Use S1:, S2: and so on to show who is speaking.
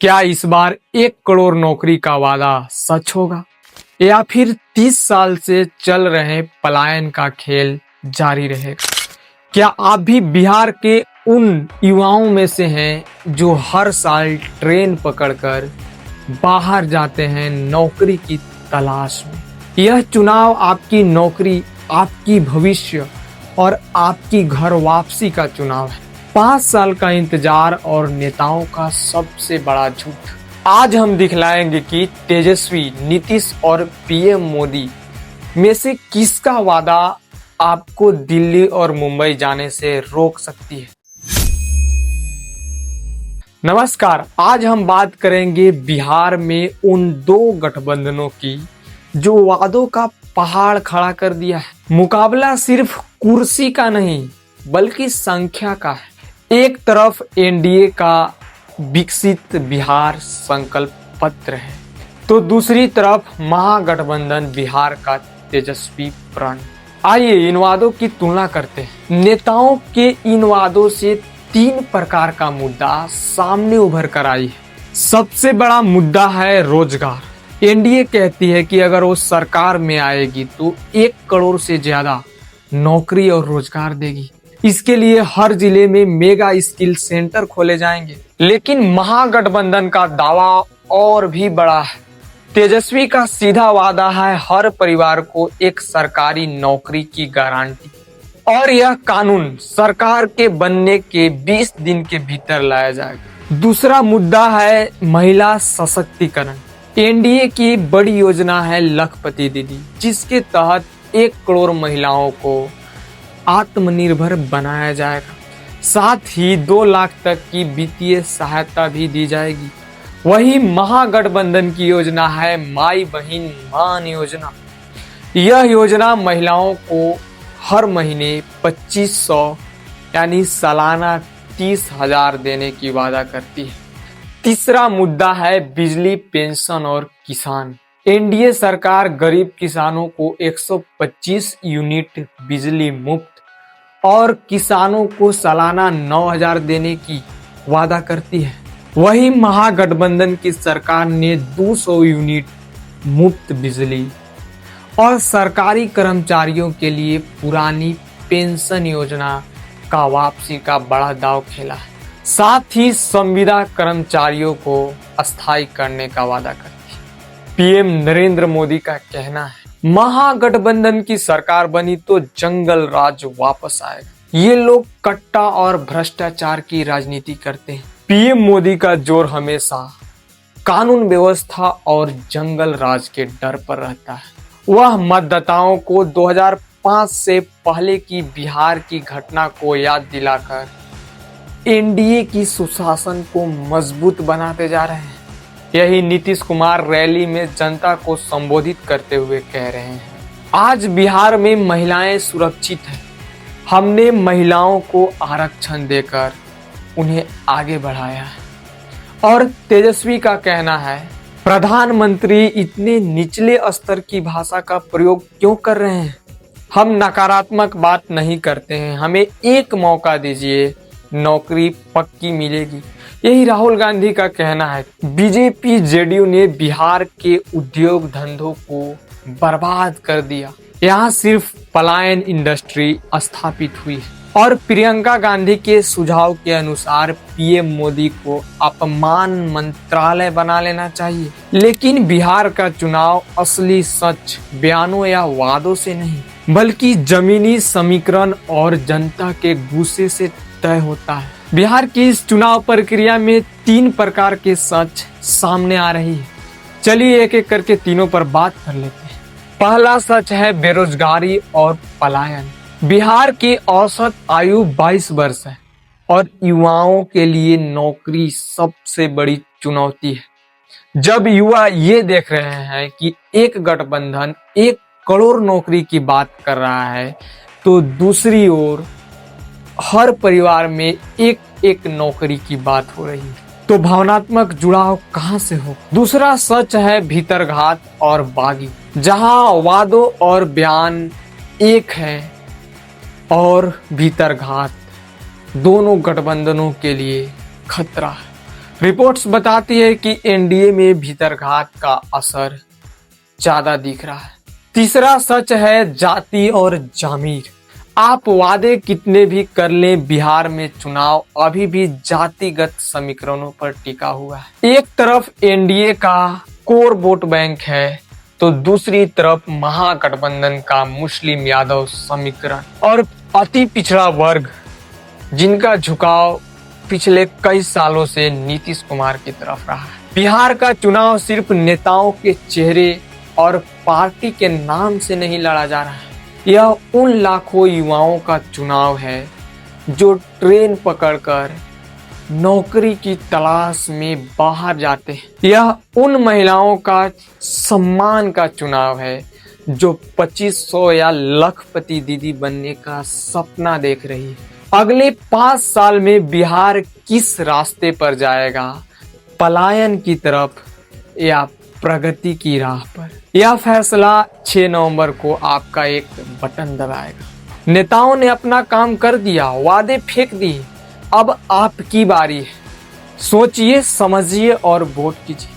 S1: क्या इस बार 1 करोड़ नौकरी का वादा सच होगा या फिर 30 साल से चल रहे पलायन का खेल जारी रहेगा? क्या आप भी बिहार के उन युवाओं में से हैं जो हर साल ट्रेन पकड़कर बाहर जाते हैं नौकरी की तलाश में? यह चुनाव आपकी नौकरी, आपकी भविष्य और आपकी घर वापसी का चुनाव है। 5 साल का इंतजार और नेताओं का सबसे बड़ा झूठ। आज हम दिखलाएंगे कि तेजस्वी, नीतीश और पीएम मोदी में से किसका वादा आपको दिल्ली और मुंबई जाने से रोक सकती है। नमस्कार, आज हम बात करेंगे बिहार में उन 2 गठबंधनों की जो वादों का पहाड़ खड़ा कर दिया है। मुकाबला सिर्फ कुर्सी का नहीं बल्कि संख्या का है। एक तरफ एनडीए का विकसित बिहार संकल्प पत्र है तो दूसरी तरफ महागठबंधन बिहार का तेजस्वी प्रण। आइए इन वादों की तुलना करते हैं। नेताओं के इन वादों से 3 प्रकार का मुद्दा सामने उभर कर आई है। सबसे बड़ा मुद्दा है रोजगार। एनडीए कहती है कि अगर वो सरकार में आएगी तो 1 करोड़ से ज्यादा नौकरी और रोजगार देगी। इसके लिए हर जिले में मेगा स्किल सेंटर खोले जाएंगे। लेकिन महागठबंधन का दावा और भी बड़ा है। तेजस्वी का सीधा वादा है हर परिवार को एक सरकारी नौकरी की गारंटी, और यह कानून सरकार के बनने के 20 दिन के भीतर लाया जाएगा। दूसरा मुद्दा है महिला सशक्तिकरण। एनडीए की बड़ी योजना है लखपति दीदी, जिसके तहत 1 करोड़ महिलाओं को आत्मनिर्भर बनाया जाएगा। साथ ही 2 लाख तक की वित्तीय सहायता भी दी जाएगी। वही महागठबंधन की योजना है माई बहन मान योजना। यह योजना महिलाओं को हर महीने 2500 यानी सालाना 30,000 देने की वादा करती है। तीसरा मुद्दा है बिजली, पेंशन और किसान। एनडीए सरकार गरीब किसानों को 125 यूनिट बिजली मुफ्त और किसानों को सालाना 9,000 देने की वादा करती है। वही महागठबंधन की सरकार ने 200 यूनिट मुफ्त बिजली और सरकारी कर्मचारियों के लिए पुरानी पेंशन योजना का वापसी का बड़ा दांव खेला है। साथ ही संविदा कर्मचारियों को अस्थायी करने का वादा करती है। पीएम नरेंद्र मोदी का कहना है महागठबंधन की सरकार बनी तो जंगल राज वापस आएगा। ये लोग कट्टा और भ्रष्टाचार की राजनीति करते हैं। पीएम मोदी का जोर हमेशा कानून व्यवस्था और जंगल राज के डर पर रहता है। वह मतदाताओं को 2005 से पहले की बिहार की घटना को याद दिलाकर एनडीए की सुशासन को मजबूत बनाते जा रहे हैं। यही नीतीश कुमार रैली में जनता को संबोधित करते हुए कह रहे हैं, आज बिहार में महिलाएं सुरक्षित हैं। हमने महिलाओं को आरक्षण देकर उन्हें आगे बढ़ाया है। और तेजस्वी का कहना है प्रधानमंत्री इतने निचले स्तर की भाषा का प्रयोग क्यों कर रहे हैं? हम नकारात्मक बात नहीं करते हैं, हमें एक मौका दीजिए, नौकरी पक्की मिलेगी। यही राहुल गांधी का कहना है। बीजेपी जेडीयू ने बिहार के उद्योग धंधों को बर्बाद कर दिया। यहाँ सिर्फ पलायन इंडस्ट्री स्थापित हुई है। और प्रियंका गांधी के सुझाव के अनुसार पीएम मोदी को अपमान मंत्रालय बना लेना चाहिए। लेकिन बिहार का चुनाव असली सच बयानों या वादों से नहीं बल्कि जमीनी समीकरण और जनता के गुस्से से तय होता है। बिहार की इस चुनाव प्रक्रिया में 3 प्रकार के सच सामने आ रही है। चलिए एक एक करके तीनों पर बात कर लेते हैं। पहला सच है बेरोजगारी और पलायन। बिहार की औसत आयु 22 वर्ष है और युवाओं के लिए नौकरी सबसे बड़ी चुनौती है। जब युवा ये देख रहे हैं कि एक गठबंधन 1 करोड़ नौकरी की बात कर रहा है तो दूसरी ओर हर परिवार में एक नौकरी की बात हो रही है, तो भावनात्मक जुड़ाव कहां से हो? दूसरा सच है भीतरघात और बागी। जहां वादों और बयान एक है और भीतरघात दोनों गठबंधनों के लिए खतरा है। रिपोर्ट्स बताती है कि एनडीए में भीतरघात का असर ज्यादा दिख रहा है। तीसरा सच है जाति और जामीर। आप वादे कितने भी कर लें, बिहार में चुनाव अभी भी जातिगत समीकरणों पर टिका हुआ है। एक तरफ एनडीए का कोर वोट बैंक है तो दूसरी तरफ महागठबंधन का मुस्लिम यादव समीकरण और अति पिछड़ा वर्ग, जिनका झुकाव पिछले कई सालों से नीतीश कुमार की तरफ रहा है। बिहार का चुनाव सिर्फ नेताओं के चेहरे और पार्टी के नाम से नहीं लड़ा जा रहा है। यह उन लाखों युवाओं का चुनाव है जो ट्रेन पकड़कर नौकरी की तलाश में बाहर जाते हैं। यह उन महिलाओं का सम्मान का चुनाव है जो 2500 या लखपति दीदी बनने का सपना देख रही है। अगले 5 साल में बिहार किस रास्ते पर जाएगा, पलायन की तरफ या प्रगति की राह पर, यह फैसला 6 नवंबर को आपका एक बटन दबाएगा। नेताओं ने अपना काम कर दिया, वादे फेंक दिए, अब आपकी बारी है। सोचिए, समझिए और वोट कीजिए।